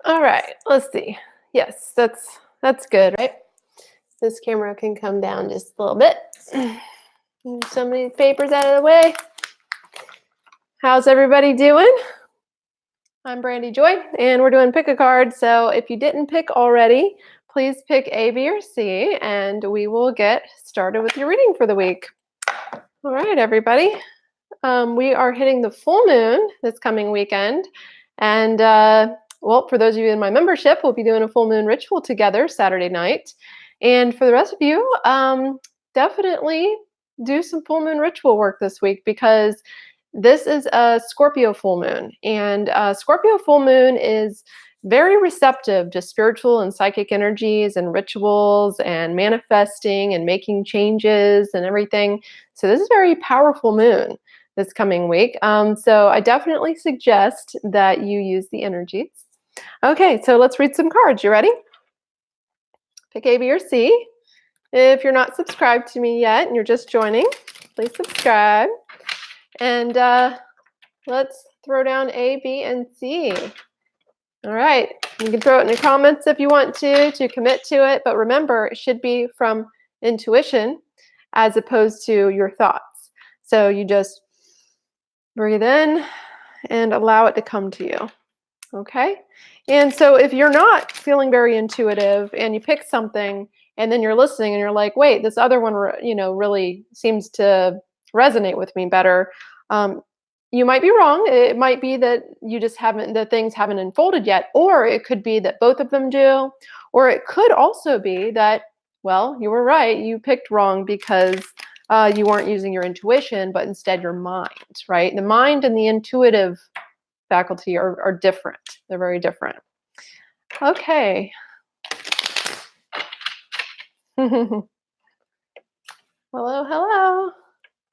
All right, let's see. Yes, that's good, right? This camera can come down just a little bit. Move some of these papers out of the way. How's everybody doing? I'm Brandy Joy, and we're doing pick a card. So if you didn't pick already, please pick A, B, or C, and we will get started with your reading for the week. All right, everybody. We are hitting the full moon this coming weekend, and well, for those of you in my membership, we'll be doing a full moon ritual together Saturday night. And for the rest of you, definitely do some full moon ritual work this week because this is a Scorpio full moon. And Scorpio full moon is very receptive to spiritual and psychic energies and rituals and manifesting and making changes and everything. So this is a very powerful moon this coming week. So I definitely suggest that you use the energies. Okay, so let's read some cards. You ready? Pick A, B, or C. If you're not subscribed to me yet and you're just joining, please subscribe. And let's throw down A, B, and C. All right, you can throw it in the comments if you want to commit to it. But remember, it should be from intuition as opposed to your thoughts. So you just breathe in and allow it to come to you. Okay? And so if you're not feeling very intuitive and you pick something and then you're listening and you're like, wait, this other one, really seems to resonate with me better. You might be wrong. It might be that you just the things haven't unfolded yet, or it could be that both of them do, or it could also be that, well, you were right. You picked wrong because you weren't using your intuition, but instead your mind, right? The mind and the intuitive faculty are different. They're very different. Okay. Hello, hello.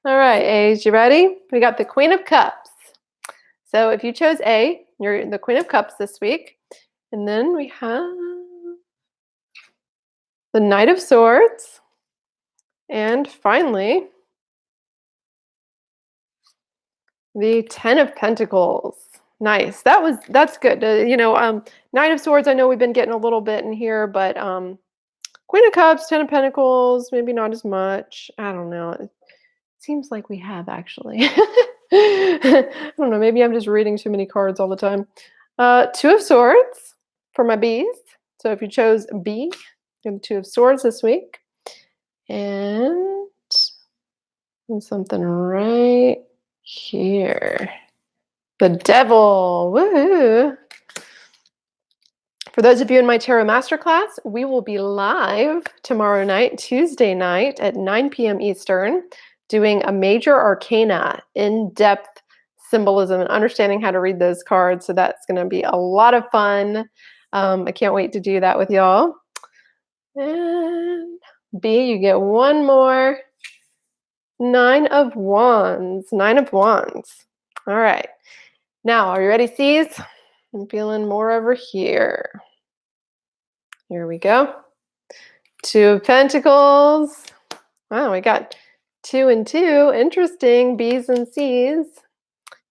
All right, A's, you ready? We got the Queen of Cups. So if you chose A, you're the Queen of Cups this week. And then we have the Knight of Swords. And finally, the Ten of Pentacles. Nice. That's good. Knight of Swords, I know we've been getting a little bit in here, but Queen of Cups, Ten of Pentacles, maybe not as much. I don't know. It seems like we have actually. I don't know. Maybe I'm just reading too many cards all the time. Two of Swords for my B's. So if you chose B, you have Two of Swords this week. And something right here. The Devil. Woohoo! For those of you in my Tarot Masterclass, we will be live tomorrow night, Tuesday night at 9 p.m. Eastern, doing a major arcana, in-depth symbolism and understanding how to read those cards. So that's going to be a lot of fun. I can't wait to do that with y'all. And B, you get one more. Nine of Wands. Nine of Wands. All right. Now, are you ready, C's? I'm feeling more over here. Here we go. Two of Pentacles. Wow, we got 2 and 2. Interesting. B's and C's.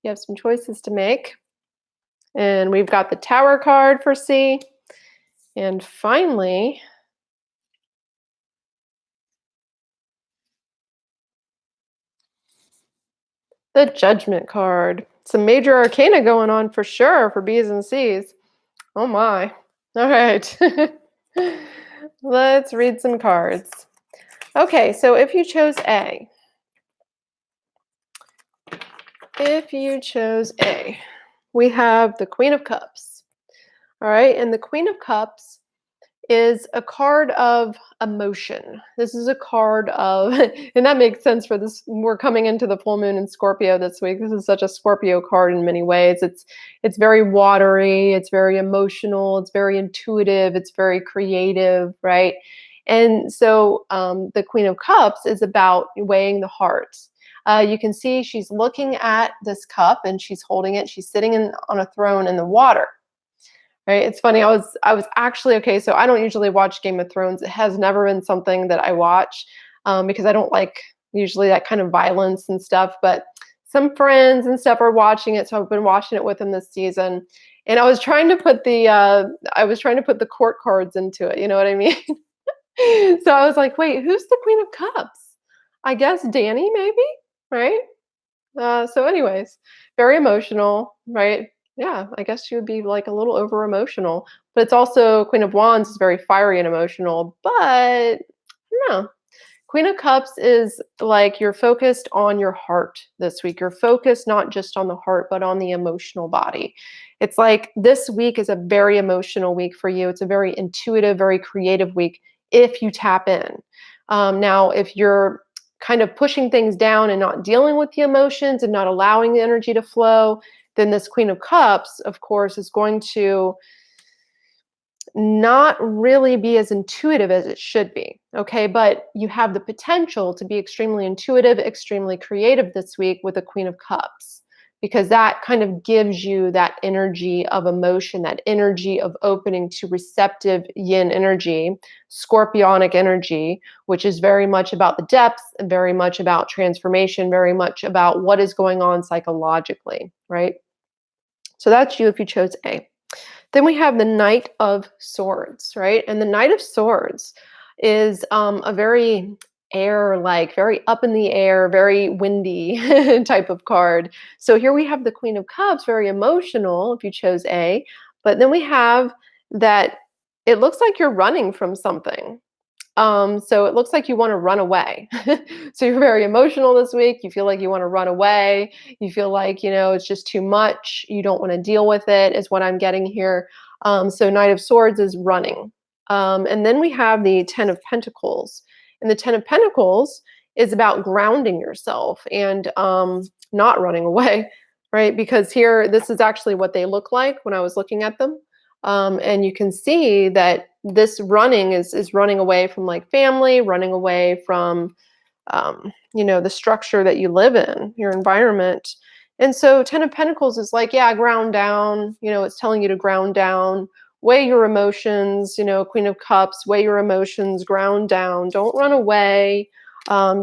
You have some choices to make. And we've got the Tower card for C. And finally, the Judgment card. Some major arcana going on for sure for B's and C's. Oh my. All right. Let's read some cards. Okay, so if you chose A, we have the Queen of Cups. All right, and the Queen of Cups is a card of emotion. This is a card of, and that makes sense for this. We're coming into the full moon in Scorpio this week. This is such a Scorpio card in many ways. It's very watery. It's very emotional. It's very intuitive. It's very creative, right? And so the Queen of Cups is about weighing the heart. You can see she's looking at this cup and she's holding it. She's sitting on a throne in the water. Right. It's funny. I was actually, okay. So I don't usually watch Game of Thrones. It has never been something that I watch because I don't like usually that kind of violence and stuff. But some friends and stuff are watching it. So I've been watching it with them this season. And I was trying to put the court cards into it. You know what I mean? So I was like, wait, who's the Queen of Cups? I guess Danny, maybe, right? So, anyways, very emotional, right? Yeah, I guess she would be like a little over emotional, but it's also Queen of Wands is very fiery and emotional, but no. Queen of Cups is like you're focused on your heart this week. You're focused not just on the heart, but on the emotional body. It's like this week is a very emotional week for you. It's a very intuitive, very creative week if you tap in. Now, if you're kind of pushing things down and not dealing with the emotions and not allowing the energy to flow, then this Queen of Cups, of course, is going to not really be as intuitive as it should be. Okay. But you have the potential to be extremely intuitive, extremely creative this week with the Queen of Cups, because that kind of gives you that energy of emotion, that energy of opening to receptive yin energy, scorpionic energy, which is very much about the depths and very much about transformation, very much about what is going on psychologically. Right. So that's you if you chose A. Then we have the Knight of Swords, right? And the Knight of Swords is a very air-like, very up in the air, very windy type of card. So here we have the Queen of Cups, very emotional if you chose A. But then we have that it looks like you're running from something. So it looks like you want to run away. So you're very emotional this week. You feel like you want to run away. You feel like, it's just too much. You don't want to deal with it, is what I'm getting here. So Knight of Swords is running. And then we have the Ten of Pentacles. And the Ten of Pentacles is about grounding yourself and not running away, right? Because here, this is actually what they look like when I was looking at them. And you can see that this running is running away from like family, running away from the structure that you live in, your environment. And so Ten of Pentacles is like, yeah, ground down. It's telling you to ground down, weigh your emotions. Queen of Cups, weigh your emotions, ground down, don't run away.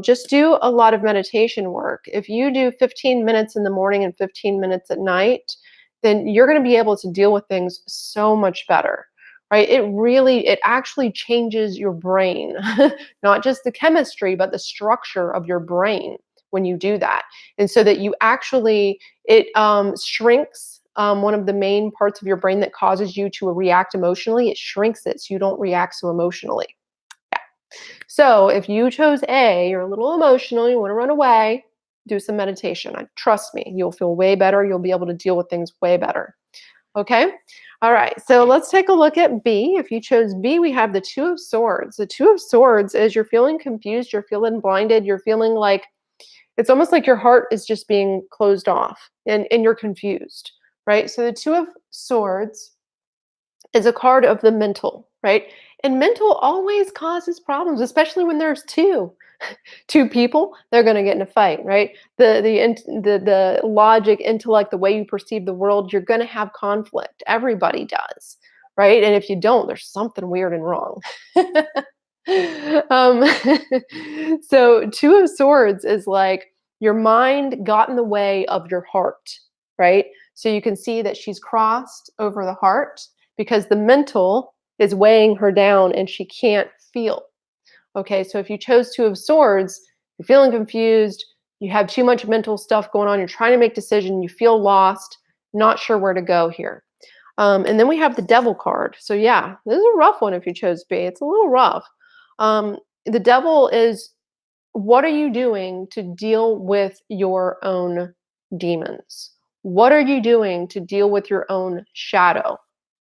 Just do a lot of meditation work. If you do 15 minutes in the morning and 15 minutes at night, then you're going to be able to deal with things so much better, right? It actually changes your brain, not just the chemistry, but the structure of your brain when you do that. And so that it shrinks one of the main parts of your brain that causes you to react emotionally. It shrinks it so you don't react so emotionally. Yeah. So if you chose A, you're a little emotional, you want to run away, do some meditation. Trust me, you'll feel way better. You'll be able to deal with things way better. Okay. All right. So let's take a look at B. If you chose B, we have the Two of Swords. The Two of Swords is you're feeling confused, you're feeling blinded, you're feeling like it's almost like your heart is just being closed off and you're confused, right? So the Two of Swords is a card of the mental, right? And mental always causes problems, especially when there's two people, they're going to get in a fight, right? The logic, intellect, the way you perceive the world, you're going to have conflict. Everybody does, right? And if you don't, there's something weird and wrong. um, so Two of Swords is like your mind got in the way of your heart, right? So you can see that she's crossed over the heart because the mental is weighing her down and she can't feel. Okay, so if you chose Two of Swords, you're feeling confused, you have too much mental stuff going on, you're trying to make decisions, you feel lost, not sure where to go here. And then we have the Devil card. So yeah, this is a rough one if you chose B. It's a little rough. The Devil is, what are you doing to deal with your own demons? What are you doing to deal with your own shadow?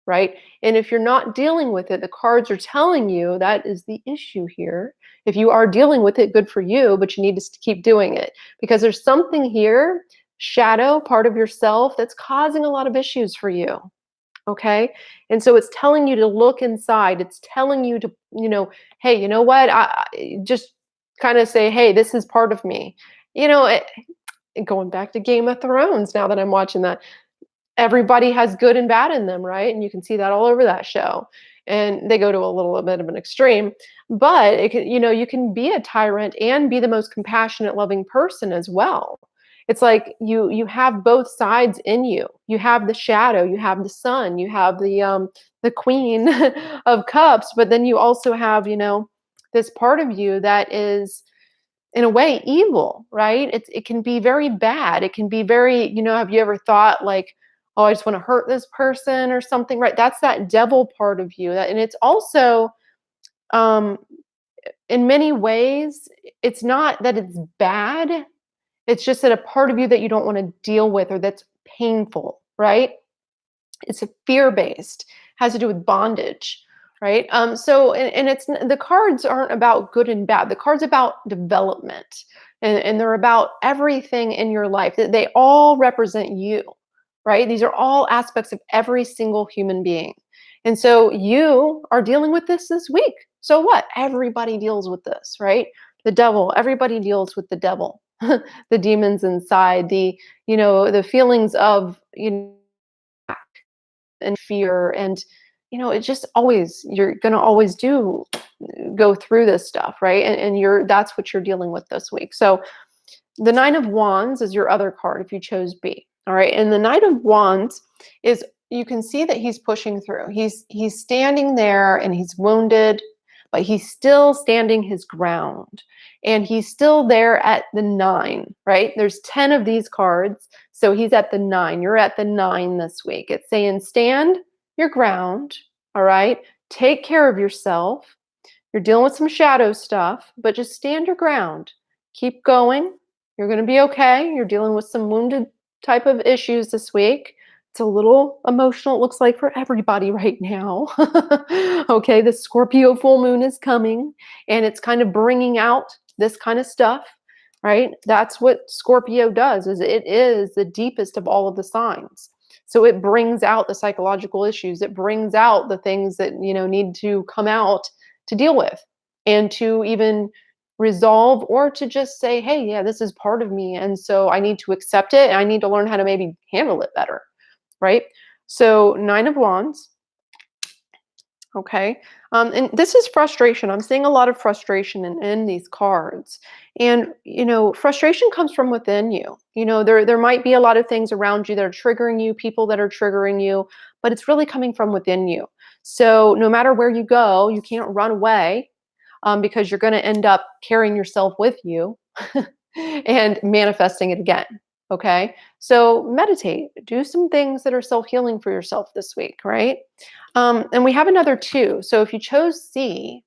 Right? And if you're not dealing with it, the cards are telling you that is the issue here. If you are dealing with it, good for you, but you need to keep doing it because there's something here, shadow, part of yourself, that's causing a lot of issues for you. Okay. And so it's telling you to look inside. It's telling you to, hey, you know what? I just kind of say, hey, this is part of me. Going back to Game of Thrones now that I'm watching that, everybody has good and bad in them, right? And you can see that all over that show. And they go to a little bit of an extreme, but you can be a tyrant and be the most compassionate, loving person as well. It's like you have both sides in you. You have the shadow, you have the sun, you have the queen of cups, but then you also have, this part of you that is in a way evil, right? It can be very bad. It can be very, have you ever thought like, oh, I just want to hurt this person or something, right? That's that devil part of you. And it's also um in many ways, it's not that it's bad. It's just that a part of you that you don't want to deal with or that's painful, right? It's a fear-based, has to do with bondage, right? So and it's the cards aren't about good and bad. The cards about development, and they're about everything in your life. They all represent you, right? These are all aspects of every single human being. And so you are dealing with this week. So what? Everybody deals with this, right? The devil, everybody deals with the devil. The demons inside, the feelings of, and fear, and it just always, you're going to always go through this stuff, right? And that's what you're dealing with this week. So the Nine of Wands is your other card if you chose B. All right. And the Knight of Wands is, you can see that he's pushing through. He's standing there and he's wounded, but he's still standing his ground. And he's still there at the 9, right? There's 10 of these cards. So he's at the 9. You're at the 9 this week. It's saying stand your ground. All right. Take care of yourself. You're dealing with some shadow stuff, but just stand your ground. Keep going. You're going to be okay. You're dealing with some wounded type of issues this week. It's a little emotional, it looks like, for everybody right now. Okay, the Scorpio full moon is coming, and it's kind of bringing out this kind of stuff, right? That's what Scorpio does, is it is the deepest of all of the signs. So it brings out the psychological issues. It brings out the things that, need to come out to deal with, and to even resolve, or to just say, hey, yeah, this is part of me, and so I need to accept it, and I need to learn how to maybe handle it better, right? So 9 of Wands. Okay. And this is frustration. I'm seeing a lot of frustration in these cards. And, frustration comes from within you. There might be a lot of things around you that are triggering you, people that are triggering you, but it's really coming from within you. So no matter where you go, you can't run away, because you're going to end up carrying yourself with you and manifesting it again. Okay. So meditate, do some things that are self-healing for yourself this week, right? And we have another 2. So if you chose C,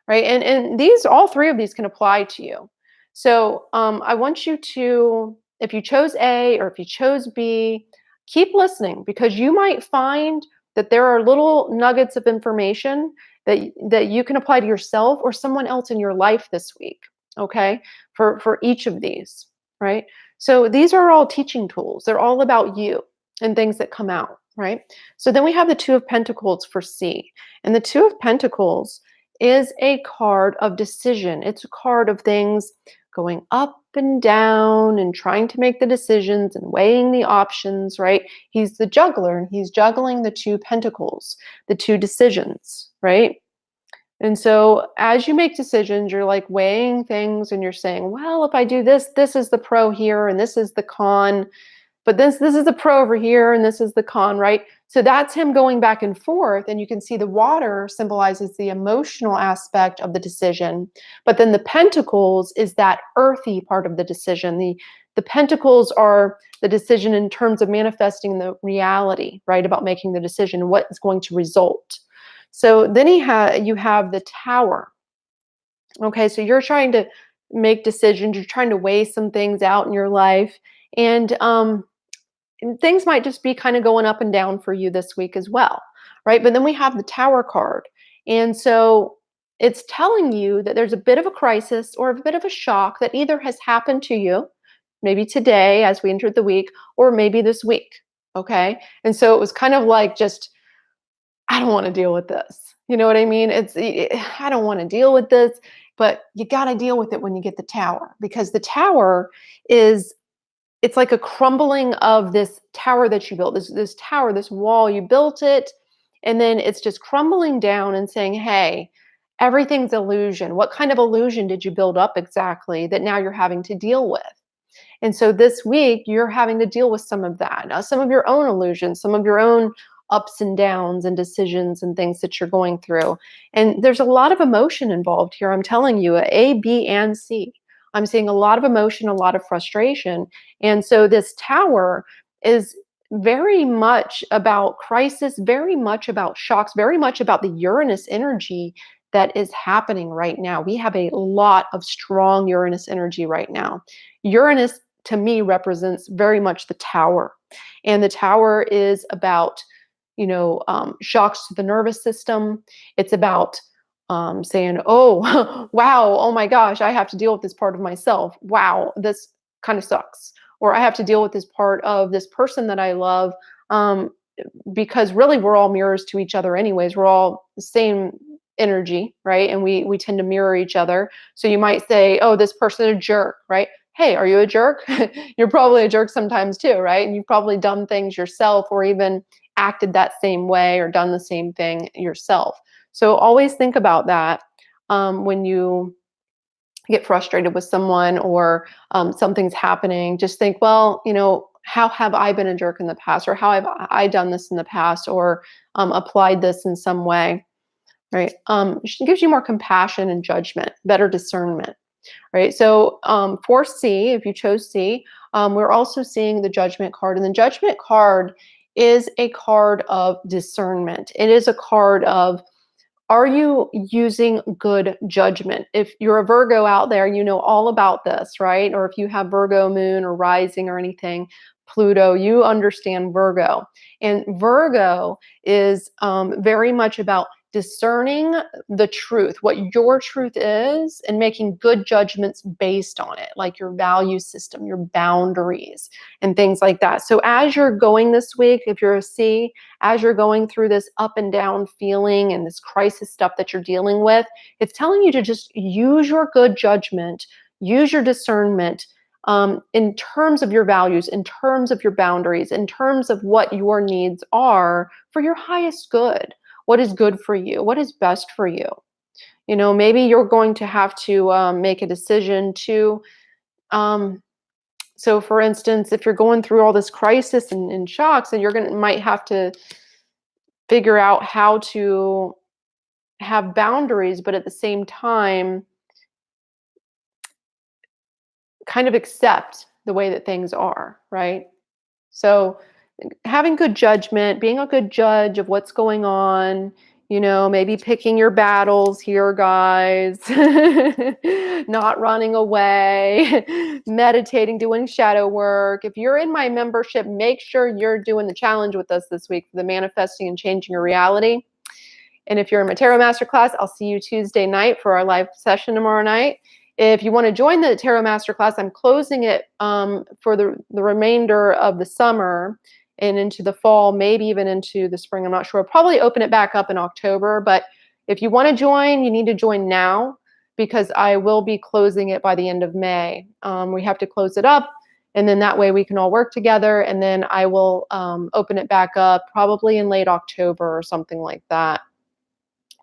right, and these, all 3 of these can apply to you. So I want you to, if you chose A or if you chose B, keep listening, because you might find that there are little nuggets of information that you can apply to yourself or someone else in your life this week. Okay, for each of these, right? So these are all teaching tools. They're all about you and things that come out, right? So then we have the 2 of Pentacles for C. And the 2 of Pentacles is a card of decision. It's a card of things going up and down and trying to make the decisions and weighing the options, right? He's the juggler, and he's juggling the 2 Pentacles, the 2 decisions, right? And so as you make decisions, you're like weighing things, and you're saying, well, if I do this, this is the pro here and this is the con, but this is the pro over here and this is the con, right? So that's him going back and forth, and you can see the water symbolizes the emotional aspect of the decision, but then the pentacles is that earthy part of the decision. The pentacles are the decision in terms of manifesting the reality, right, about making the decision, what is going to result. So then you have the Tower. Okay, so you're trying to make decisions, you're trying to weigh some things out in your life, and things might just be kind of going up and down for you this week as well, right? But then we have the Tower card. And so it's telling you that there's a bit of a crisis or a bit of a shock that either has happened to you, maybe today as we entered the week, or maybe this week. Okay. And so it was kind of like, just, I don't want to deal with this. You know what I mean? I don't want to deal with this, but you got to deal with it when you get the Tower, because the Tower is, it's like a crumbling of this tower that you built, this tower, this wall, you built it, and then it's just crumbling down and saying, hey, everything's illusion. What kind of illusion did you build up exactly that now you're having to deal with? And so this week, you're having to deal with some of that, some of your own illusions, some of your own ups and downs and decisions and things that you're going through. And there's a lot of emotion involved here. I'm telling you, A, B, and C. I'm seeing a lot of emotion, a lot of frustration. And so this tower is very much about crisis, very much about shocks, very much about the Uranus energy that is happening right now. We have a lot of strong Uranus energy right now. Uranus, to me, represents very much the tower. And the tower is about, shocks to the nervous system. It's about saying, oh, wow, oh my gosh, I have to deal with this part of myself. Wow, this kind of sucks. Or I have to deal with this part of this person that I love. Because really we're all mirrors to each other anyways. We're all the same energy, right? And we tend to mirror each other. So you might say, oh, this person is a jerk, right? Hey, are you a jerk? You're probably a jerk sometimes too, right? And you've probably done things yourself or even acted that same way or done the same thing yourself. So always think about that when you get frustrated with someone or something's happening. Just think, well, how have I been a jerk in the past, or how have I done this in the past, or applied this in some way, right? It gives you more compassion and judgment, better discernment, right? So for C, if you chose C, we're also seeing the Judgment card, and the Judgment card is a card of discernment. It is a card of, are you using good judgment? If you're a Virgo out there, you know all about this, right? Or if you have Virgo moon or rising or anything, Pluto, you understand Virgo. And Virgo is very much about discerning the truth, what your truth is, and making good judgments based on it, like your value system, your boundaries, and things like that. So as you're going this week, if you're a C, as you're going through this up and down feeling and this crisis stuff that you're dealing with, it's telling you to just use your good judgment, use your discernment, in terms of your values, in terms of your boundaries, in terms of what your needs are for your highest good. What is good for you? What is best for you? Maybe you're going to have to make a decision to. So, for instance, if you're going through all this crisis and shocks, and might have to figure out how to have boundaries, but at the same time, kind of accept the way that things are, right? So having good judgment, being a good judge of what's going on, maybe picking your battles here, guys, not running away, meditating, doing shadow work. If you're in my membership, make sure you're doing the challenge with us this week for the manifesting and changing your reality. And if you're in my Tarot Masterclass, I'll see you Tuesday night for our live session tomorrow night. If you want to join the Tarot Masterclass, I'm closing it for the remainder of the summer and into the fall, maybe even into the spring. I'm not sure. I'll probably open it back up in October. But if you want to join, you need to join now, because I will be closing it by the end of May. We have to close it up, and then that way we can all work together. And then I will open it back up probably in late October or something like that.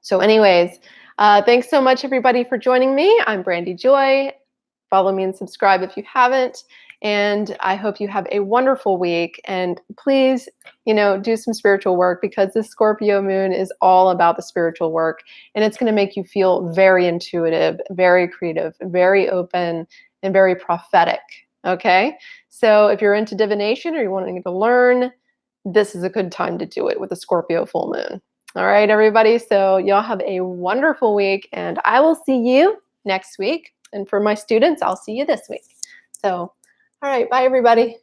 So anyways, thanks so much, everybody, for joining me. I'm Brandy Joy. Follow me and subscribe if you haven't. And I hope you have a wonderful week. And please, do some spiritual work, because this Scorpio moon is all about the spiritual work. And it's going to make you feel very intuitive, very creative, very open, and very prophetic. Okay? So if you're into divination or you're wanting to learn, this is a good time to do it with the Scorpio full moon. All right, everybody. So y'all have a wonderful week, and I will see you next week. And for my students, I'll see you this week. So, all right. Bye, everybody.